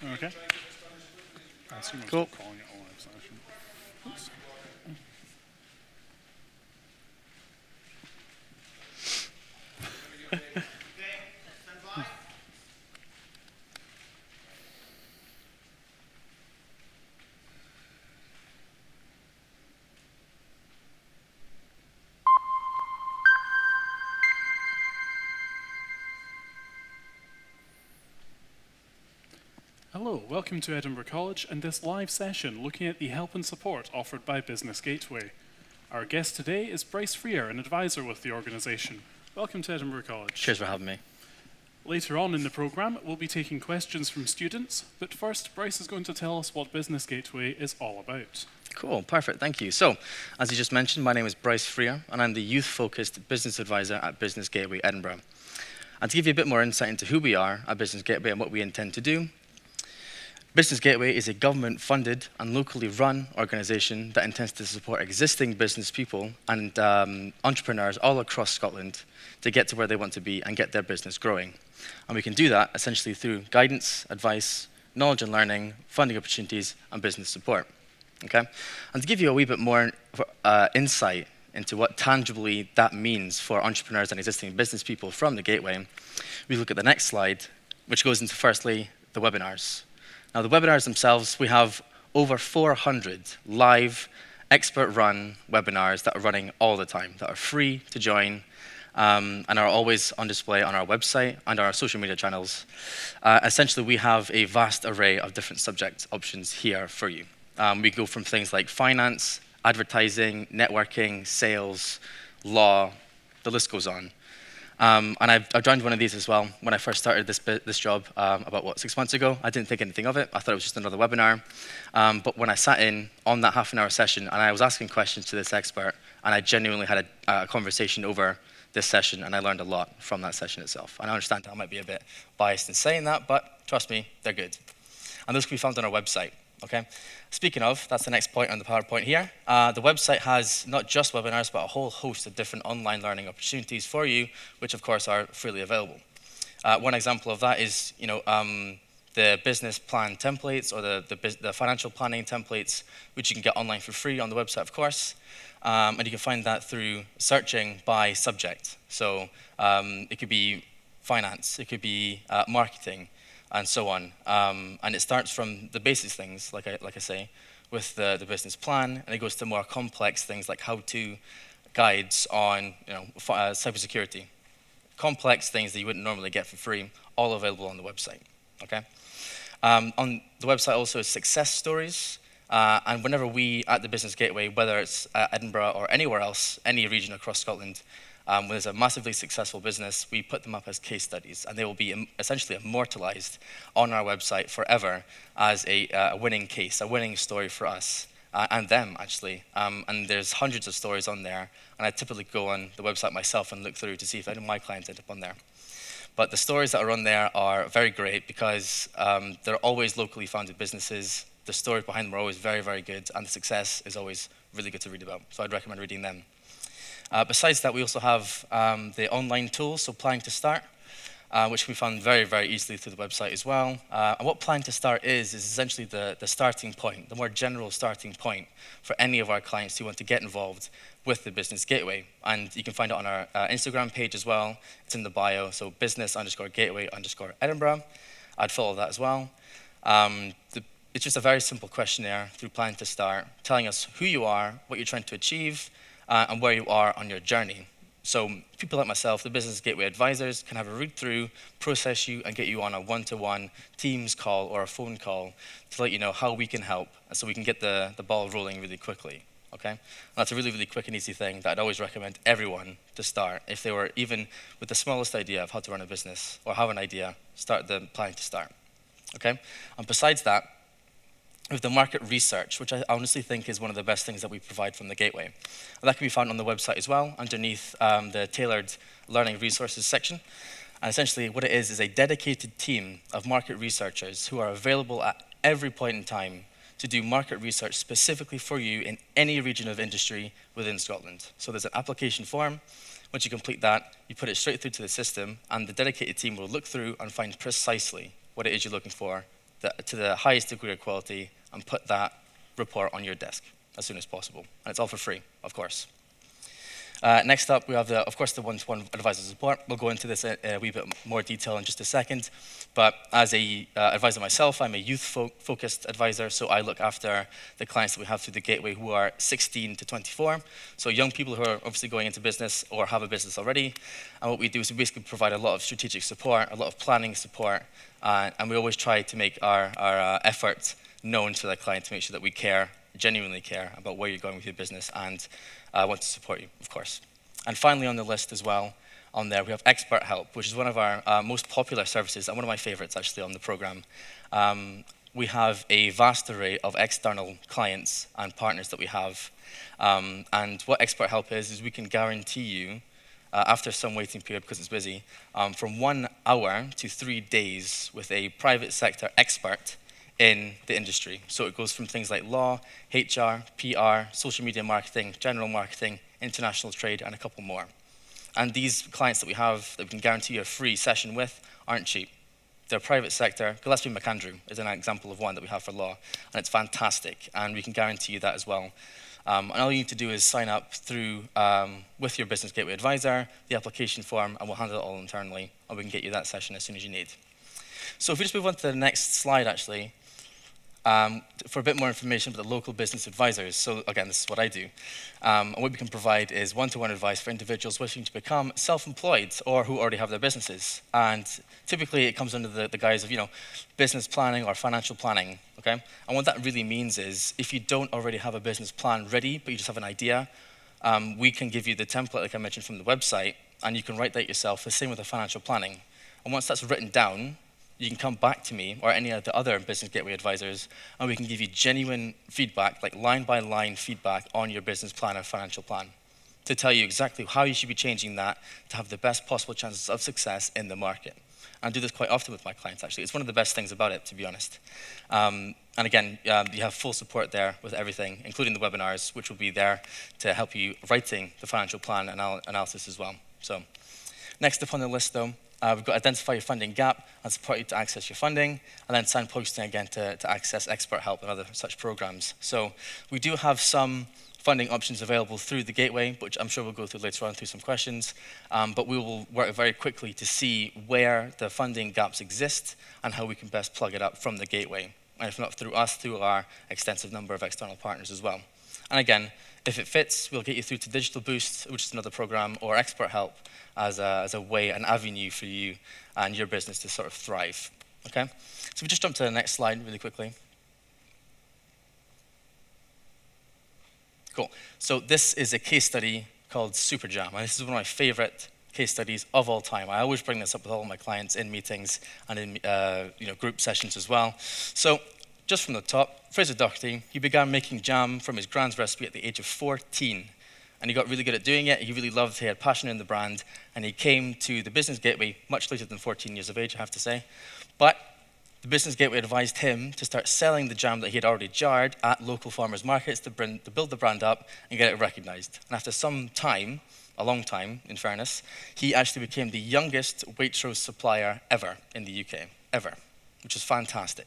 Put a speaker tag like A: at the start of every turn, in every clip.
A: Okay. I assume I'm
B: Cool.
A: still calling it a live session. Oops. Hello, welcome to Edinburgh College and this live session looking at the help and support offered by Business Gateway. Our guest today is Bryce Freer, an advisor with the organisation. Welcome to Edinburgh College.
B: Cheers for having me.
A: Later on in the programme, we'll be taking questions from students, but first, Bryce is going to tell us what Business Gateway is all about.
B: Cool, perfect, thank you. So, as you just mentioned, my name is Bryce Freer, and I'm the youth-focused business advisor at Business Gateway Edinburgh. And to give you a bit more insight into who we are at Business Gateway and what we intend to do, Business Gateway is a government-funded and locally run organisation that intends to support existing business people and entrepreneurs all across Scotland to get to where they want to be and get their business growing. And we can do that essentially through guidance, advice, knowledge and learning, funding opportunities, and business support. Okay? And to give you a wee bit more insight into what tangibly that means for entrepreneurs and existing business people from the Gateway, we look at the next slide, which goes into firstly the webinars. Now, the webinars themselves, we have over 400 live, expert-run webinars that are running all the time, that are free to join, and are always on display on our website and our social media channels. Essentially, we have a vast array of different subject options here for you. We go from things like finance, advertising, networking, sales, law, the list goes on. And I've joined one of these as well when I first started this job about, 6 months ago. I didn't think anything of it. I thought it was just another webinar. But when I sat in on that half-an-hour session and I was asking questions to this expert, and I genuinely had a conversation over this session, and I learned a lot from that session itself. And I understand I might be a bit biased in saying that, but trust me, they're good. And those can be found on our website. Okay. Speaking of, that's the next point on the PowerPoint here. The website has not just webinars, but a whole host of different online learning opportunities for you, which of course are freely available. One example of that is, the business plan templates or the financial planning templates, which you can get online for free on the website, of course. And you can find that through searching by subject. So it could be finance, it could be marketing, and so on. And it starts from the basic things, like I say, with the business plan, and it goes to more complex things like how-to guides on cybersecurity. Complex things that you wouldn't normally get for free, all available on the website. Okay. On the website also is success stories, and whenever we at the Business Gateway, whether it's Edinburgh or anywhere else, any region across Scotland, when there's a massively successful business, we put them up as case studies, and they will be essentially immortalized on our website forever as a winning case, a winning story for us, and them, actually. And there's hundreds of stories on there, and I typically go on the website myself and look through to see if any of my clients end up on there. But the stories that are on there are very great because they're always locally founded businesses. The stories behind them are always very, very good, and the success is always really good to read about. So I'd recommend reading them. Besides that, we also have the online tools, so Planning to Start, which we found very, very easily through the website as well. And what Planning to Start is essentially the starting point, the more general starting point for any of our clients who want to get involved with the Business Gateway. And you can find it on our Instagram page as well. It's in the bio, so business_gateway_Edinburgh. I'd follow that as well. It's just a very simple questionnaire through Planning to Start, telling us who you are, what you're trying to achieve, and where you are on your journey. So people like myself, the Business Gateway advisors, can have a read through, process you, and get you on a one-to-one Teams call or a phone call to let you know how we can help, so we can get the ball rolling really quickly. Okay? And that's a really, really quick and easy thing that I'd always recommend everyone to start. If they were even with the smallest idea of how to run a business or have an idea, start the Planning to Start. Okay? And besides that, with the market research, which I honestly think is one of the best things that we provide from the Gateway. And that can be found on the website as well, underneath the tailored learning resources section. And essentially what it is a dedicated team of market researchers who are available at every point in time to do market research specifically for you in any region of industry within Scotland. So there's an application form. Once you complete that, you put it straight through to the system, and the dedicated team will look through and find precisely what it is you're looking for to the highest degree of quality and put that report on your desk as soon as possible. And it's all for free, of course. Next up, we have, of course, the one-to-one advisor support. We'll go into this in a wee bit more detail in just a second. But as a advisor myself, I'm a youth-focused advisor, so I look after the clients that we have through the Gateway who are 16 to 24. So young people who are obviously going into business or have a business already. And what we do is we basically provide a lot of strategic support, a lot of planning support, and we always try to make our efforts known to the client to make sure that we care, genuinely care about where you're going with your business and want to support you, of course. And finally on the list as well, on there, we have expert help, which is one of our most popular services and one of my favorites actually on the program. We have a vast array of external clients and partners that we have. And what expert help is we can guarantee you, after some waiting period because it's busy, from 1 hour to 3 days with a private sector expert in the industry. So it goes from things like law, HR, PR, social media marketing, general marketing, international trade, and a couple more. And these clients that we have that we can guarantee you a free session with aren't cheap. They're private sector. Gillespie McAndrew is an example of one that we have for law, and it's fantastic, and we can guarantee you that as well. And all you need to do is sign up through with your Business Gateway advisor, the application form, and we'll handle it all internally, and we can get you that session as soon as you need. So if we just move on to the next slide, actually, for a bit more information about the local business advisors. So again, this is what I do. And what we can provide is one-to-one advice for individuals wishing to become self-employed or who already have their businesses. And typically it comes under the guise of, business planning or financial planning, okay? And what that really means is if you don't already have a business plan ready, but you just have an idea, we can give you the template, like I mentioned, from the website, and you can write that yourself. The same with the financial planning. And once that's written down, you can come back to me or any of the other Business Gateway advisors, and we can give you genuine feedback, like line-by-line feedback on your business plan or financial plan, to tell you exactly how you should be changing that to have the best possible chances of success in the market. And I do this quite often with my clients, actually. It's one of the best things about it, to be honest. And again, you have full support there with everything, including the webinars, which will be there to help you writing the financial plan analysis as well. So, next up on the list, though, we've got identify your funding gap and support you to access your funding, and then signposting again to access expert help and other such programs. So we do have some funding options available through the Gateway, which I'm sure we'll go through later on through some questions, but we will work very quickly to see where the funding gaps exist and how we can best plug it up from the Gateway. And if not through us, through our extensive number of external partners as well. And again, if it fits, we'll get you through to Digital Boost, which is another program, or expert help as a way, an avenue for you and your business to sort of thrive, okay? So we just jump to the next slide really quickly. Cool. So this is a case study called Superjam, and this is one of my favorite case studies of all time. I always bring this up with all my clients in meetings and in group sessions as well. So just from the top, Fraser Doherty, he began making jam from his grand's recipe at the age of 14. And he got really good at doing it. He really loved, he had passion in the brand, and he came to the Business Gateway much later than 14 years of age, I have to say. But the Business Gateway advised him to start selling the jam that he had already jarred at local farmers markets to build the brand up and get it recognized. And after some time, a long time, in fairness, he actually became the youngest Waitrose supplier ever in the UK, ever, which is fantastic.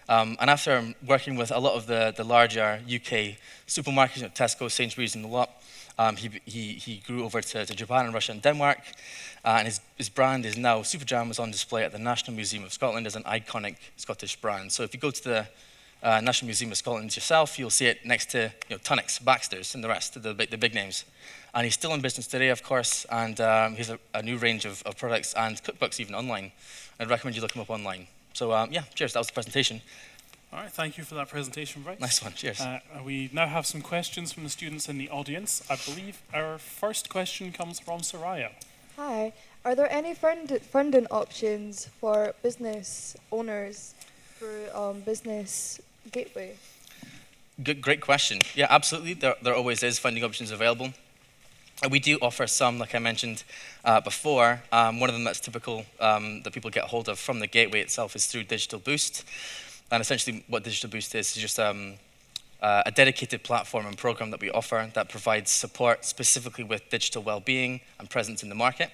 B: And after working with a lot of the larger UK supermarkets, Tesco, Sainsbury's, and a lot, he grew over to Japan and Russia and Denmark, and his brand is now, Superjam is on display at the National Museum of Scotland as an iconic Scottish brand. So if you go to the National Museum of Scotland yourself, you'll see it next to Tunnocks, Baxter's, and the rest, the big names. And he's still in business today, of course, and he has a new range of products and cookbooks even online. I'd recommend you look him up online. So yeah, cheers, that was the presentation.
A: All right, thank you for that presentation, Bryce.
B: Nice one, cheers.
A: We now have some questions from the students in the audience. I believe our first question comes from Soraya.
C: Hi, are there any funding options for business owners through Business Gateway?
B: Great question. Yeah, absolutely, there always is funding options available. We do offer some, like I mentioned before. One of them that's typical that people get hold of from the Gateway itself is through Digital Boost. And essentially what Digital Boost is just a dedicated platform and program that we offer that provides support specifically with digital well-being and presence in the market.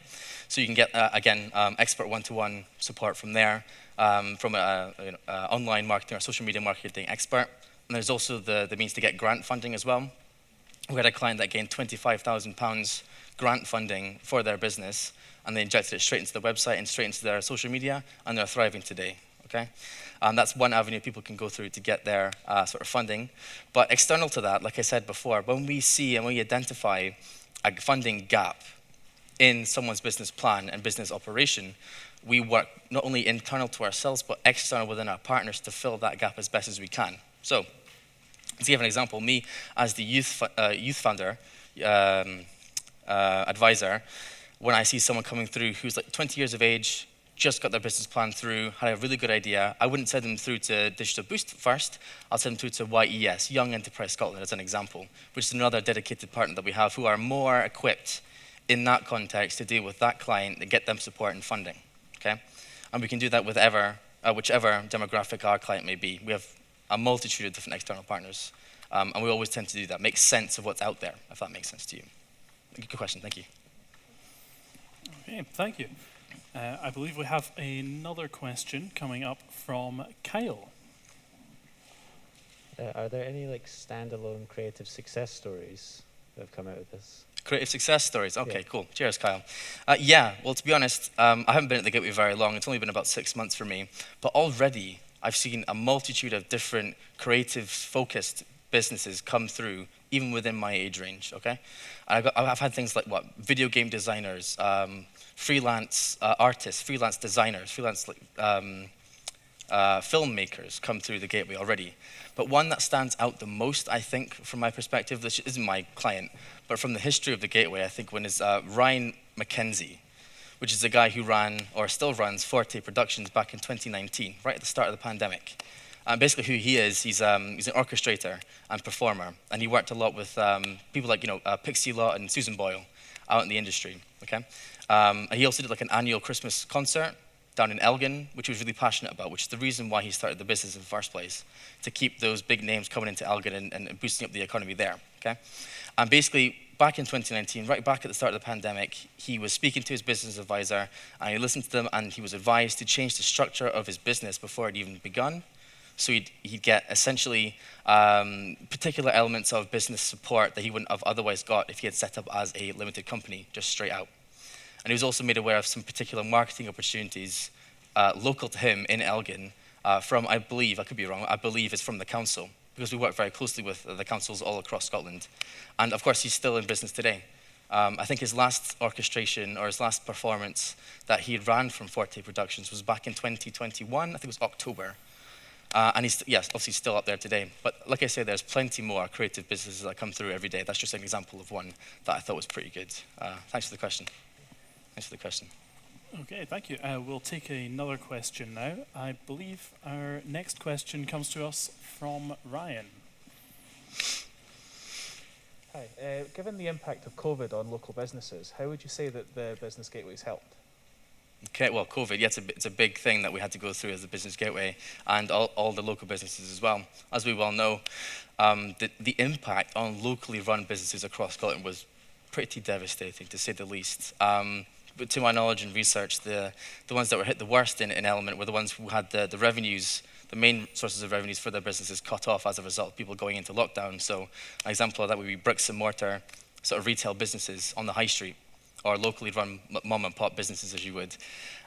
B: So you can get, again, expert one-to-one support from there, from an online marketing or social media marketing expert. And there's also the means to get grant funding as well. We had a client that gained £25,000 grant funding for their business, and they injected it straight into the website and straight into their social media, and they're thriving today. Okay, that's one avenue people can go through to get their sort of funding. But external to that, like I said before, when we see and we identify a funding gap in someone's business plan and business operation, we work not only internal to ourselves, but external within our partners to fill that gap as best as we can. So, to give an example, me as the youth founder, advisor, when I see someone coming through who's like 20 years of age, just got their business plan through, had a really good idea, I wouldn't send them through to Digital Boost first, I'll send them through to YES, Young Enterprise Scotland as an example, which is another dedicated partner that we have who are more equipped in that context to deal with that client and get them support and funding, okay? And we can do that with whichever demographic our client may be. We have a multitude of different external partners, and we always tend to do that, make sense of what's out there, if that makes sense to you. Good question, thank you.
A: Okay, thank you. I believe we have another question coming up from Kyle.
D: Are there any like standalone creative success stories that have come out of this?
B: Creative success stories. Okay,
D: Yeah.
B: cool. Cheers, Kyle. Yeah, well, to be honest, I haven't been at the Gateway very long. It's only been about 6 months for me. But already, I've seen a multitude of different creative-focused businesses come through, even within my age range, okay? I've had things like, video game designers, freelance artists, freelance designers, freelance filmmakers come through the Gateway already. But one that stands out the most, I think, from my perspective, this isn't my client, but from the history of the Gateway, I think one is Ryan McKenzie, which is the guy who ran, or still runs, Forte Productions back in 2019, right at the start of the pandemic. Basically who he is, he's an orchestrator and performer, and he worked a lot with people like, Pixie Lott and Susan Boyle out in the industry, okay? And he also did like an annual Christmas concert down in Elgin, which he was really passionate about, which is the reason why he started the business in the first place, to keep those big names coming into Elgin and boosting up the economy there, okay? And basically, back in 2019, right back at the start of the pandemic, he was speaking to his business advisor, and he listened to them, and he was advised to change the structure of his business before it even begun. So he'd get essentially particular elements of business support that he wouldn't have otherwise got if he had set up as a limited company, just straight out. And he was also made aware of some particular marketing opportunities local to him in Elgin from, I believe, I could be wrong, I believe it's from the council, because we work very closely with the councils all across Scotland. And of course, he's still in business today. I think his last orchestration or his last performance that he ran from Forte Productions was back in 2021, I think it was October. And he's, yes, obviously still up there today. But like I say, there's plenty more creative businesses that come through every day. That's just an example of one that I thought was pretty good. Thanks for the question. Thanks for the question.
A: Okay, thank you. We'll take another question now. I believe our next question comes to us from Ryan.
E: Hi. Given the impact of COVID on local businesses, how would you say that the Business Gateway's helped?
B: Okay, well, COVID, yeah, it's a big thing that we had to go through as the Business Gateway and all the local businesses as well. As we well know, the impact on locally run businesses across Scotland was pretty devastating, to say the least. But to my knowledge and research, the ones that were hit the worst in Element were the ones who had the revenues, the main sources of revenues for their businesses cut off as a result of people going into lockdown. So an example of that would be bricks and mortar sort of retail businesses on the high street, or locally run mom and pop businesses, as you would.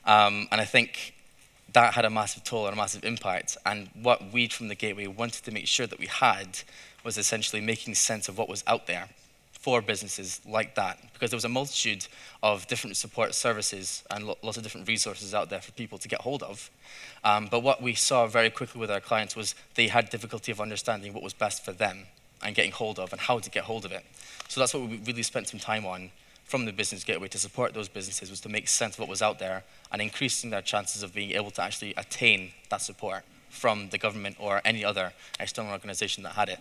B: And I think that had a massive toll and a massive impact. And what we from the Gateway wanted to make sure that we had was essentially making sense of what was out there for businesses like that, because there was a multitude of different support services and lots of different resources out there for people to get hold of. But what we saw very quickly with our clients was they had difficulty of understanding what was best for them and getting hold of and how to get hold of it. So that's what we really spent some time on from the Business Gateway to support those businesses, was to make sense of what was out there and increasing their chances of being able to actually attain that support from the government or any other external organisation that had it.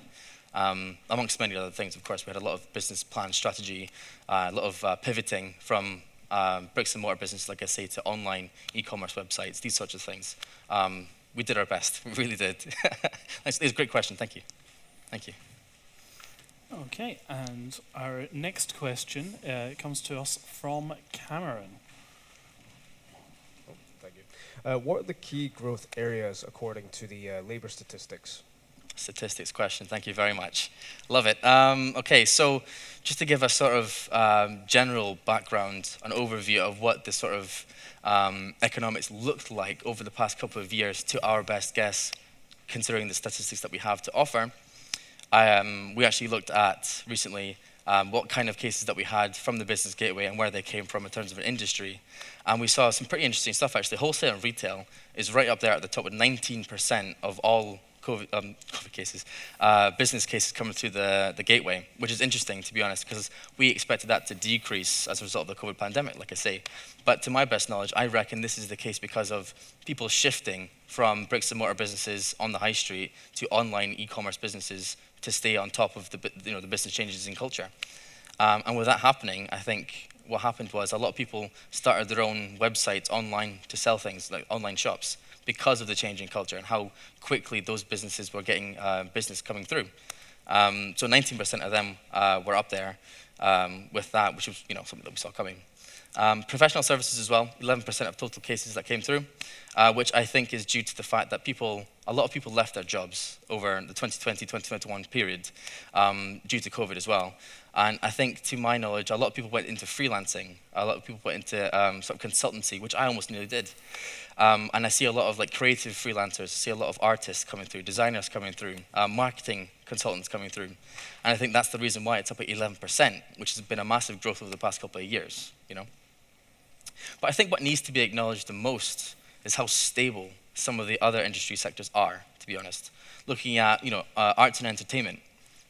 B: Amongst many other things, of course, we had a lot of business plan strategy, a lot of pivoting from bricks and mortar business, like I say, to online e-commerce websites, these sorts of things. We did our best, we really did. It's a great question, thank you. Thank you.
A: Okay, and our next question comes to us from Cameron.
F: Thank you. What are the key growth areas according to the labor statistics?
B: Statistics question, thank you very much. Love it. Okay, so just to give a sort of general background, an overview of what the sort of economics looked like over the past couple of years to our best guess, considering the statistics that we have to offer. We actually looked at recently what kind of cases that we had from the Business Gateway and where they came from in terms of an industry. And we saw some pretty interesting stuff actually. Wholesale and retail is right up there at the top with 19% of all COVID cases, business cases coming through the gateway, which is interesting, to be honest, because we expected that to decrease as a result of the COVID pandemic, like I say. But to my best knowledge, I reckon this is the case because of people shifting from bricks and mortar businesses on the high street to online e-commerce businesses to stay on top of the business changes in culture. And with that happening, I think what happened was a lot of people started their own websites online to sell things, like online shops, because of the change in culture and how quickly those businesses were getting business coming through. So 19% of them were up there with that, which was something that we saw coming. Professional services as well, 11% of total cases that came through, which I think is due to the fact that a lot of people left their jobs over the 2020-2021 period due to COVID as well. And I think, to my knowledge, a lot of people went into freelancing, a lot of people went into sort of consultancy, which I almost nearly did. And I see a lot of creative freelancers, I see a lot of artists coming through, designers coming through, marketing consultants coming through. And I think that's the reason why it's up at 11%, which has been a massive growth over the past couple of years, But I think what needs to be acknowledged the most is how stable some of the other industry sectors are, to be honest. Looking at, arts and entertainment,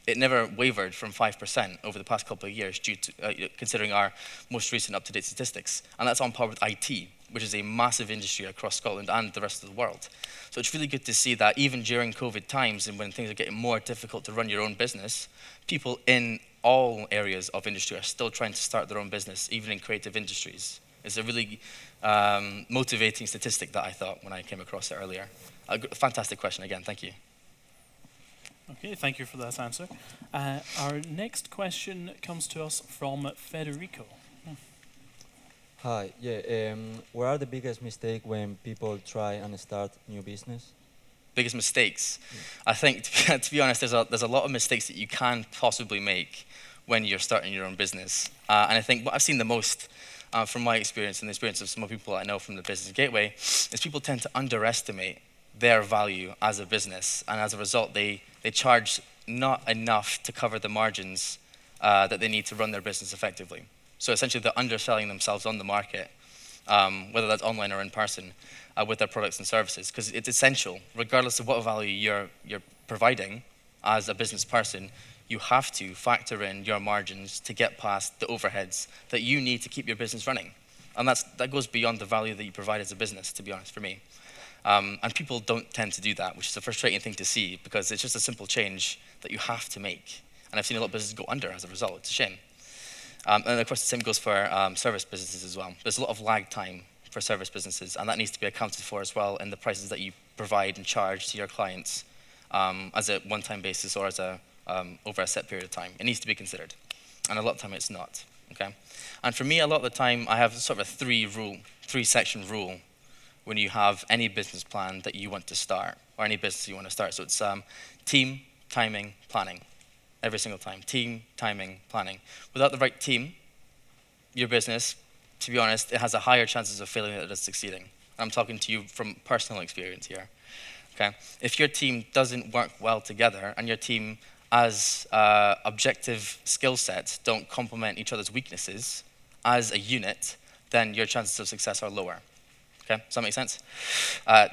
B: it never wavered from 5% over the past couple of years due to, considering our most recent up-to-date statistics. And that's on par with IT, which is a massive industry across Scotland and the rest of the world. So it's really good to see that even during COVID times and when things are getting more difficult to run your own business, people in all areas of industry are still trying to start their own business, even in creative industries. It's a really motivating statistic that I thought when I came across it earlier. A fantastic question again, thank you.
A: Okay, thank you for that answer. Our next question comes to us from Federico.
G: Hi, yeah, what are the biggest mistakes when people try and start new business?
B: Biggest mistakes? I think, to be honest, there's a lot of mistakes that you can possibly make when you're starting your own business. And I think what I've seen the most from my experience and the experience of some of the people I know from the Business Gateway is people tend to underestimate their value as a business. And as a result, they charge not enough to cover the margins that they need to run their business effectively. So essentially, they're underselling themselves on the market, whether that's online or in person, with their products and services, because it's essential, regardless of what value you're providing as a business person, you have to factor in your margins to get past the overheads that you need to keep your business running. And that goes beyond the value that you provide as a business, to be honest, for me. And people don't tend to do that, which is a frustrating thing to see, because it's just a simple change that you have to make. And I've seen a lot of businesses go under as a result. It's a shame. And of course, the same goes for service businesses as well. There's a lot of lag time for service businesses, and that needs to be accounted for as well in the prices that you provide and charge to your clients as a one-time basis or as over a set period of time. It needs to be considered. And a lot of the time, it's not. Okay? And for me, a lot of the time, I have sort of a three-section rule when you have any business plan that you want to start, or any business you want to start. So it's team, timing, planning. Every single time. Team, timing, planning. Without the right team, your business, to be honest, it has a higher chances of failing than it does succeeding. I'm talking to you from personal experience here. Okay? If your team doesn't work well together and your team as objective skill sets don't complement each other's weaknesses as a unit, then your chances of success are lower. Okay, does that make sense?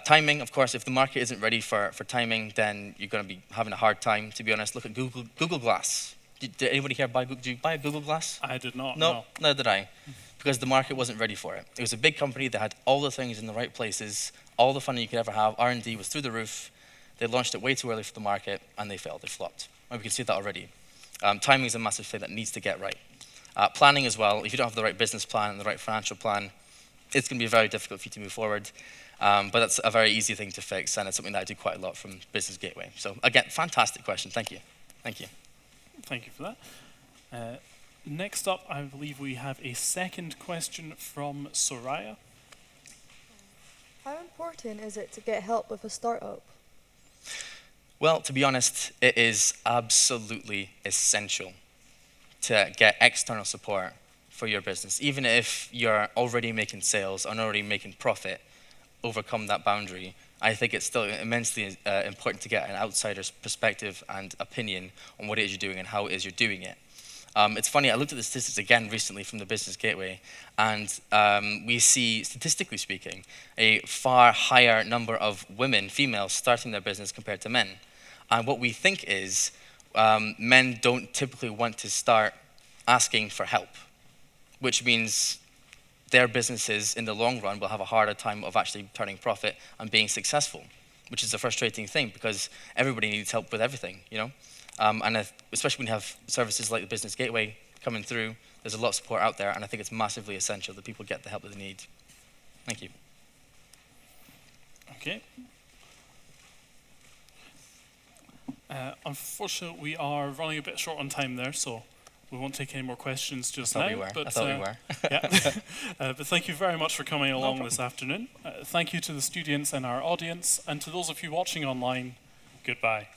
B: Timing, of course, if the market isn't ready for timing, then you're going to be having a hard time, to be honest. Look at Google Glass. Did anybody here did you buy a Google Glass?
A: I did not,
B: No, neither did I, because the market wasn't ready for it. It was a big company that had all the things in the right places, all the funding you could ever have. R&D was through the roof. They launched it way too early for the market, and they failed. They flopped. And we can see that already. Timing is a massive thing that needs to get right. Planning as well. If you don't have the right business plan and the right financial plan, it's going to be very difficult for you to move forward. But that's a very easy thing to fix, and it's something that I do quite a lot from Business Gateway. So again, fantastic question. Thank you. Thank you.
A: Thank you for that. Next up, I believe we have a second question from Soraya.
C: How important is it to get help with a startup?
B: Well, to be honest, it is absolutely essential to get external support for your business. Even if you're already making sales and already making profit, overcome that boundary. I think it's still immensely important to get an outsider's perspective and opinion on what it is you're doing and how it is you're doing it. It's funny, I looked at the statistics again recently from the Business Gateway, and we see, statistically speaking, a far higher number of women, females, starting their business compared to men. And what we think is men don't typically want to start asking for help, which means their businesses in the long run will have a harder time of actually turning profit and being successful, which is a frustrating thing because everybody needs help with everything, you know? Especially when you have services like the Business Gateway coming through, there's a lot of support out there, and I think it's massively essential that people get the help that they need. Thank you.
A: Okay. Unfortunately, we are running a bit short on time there, so we won't take any more questions just now.
B: I thought we were.
A: Yeah. But thank you very much for coming along this afternoon. Thank you to the students in our audience, and to those of you watching online, goodbye.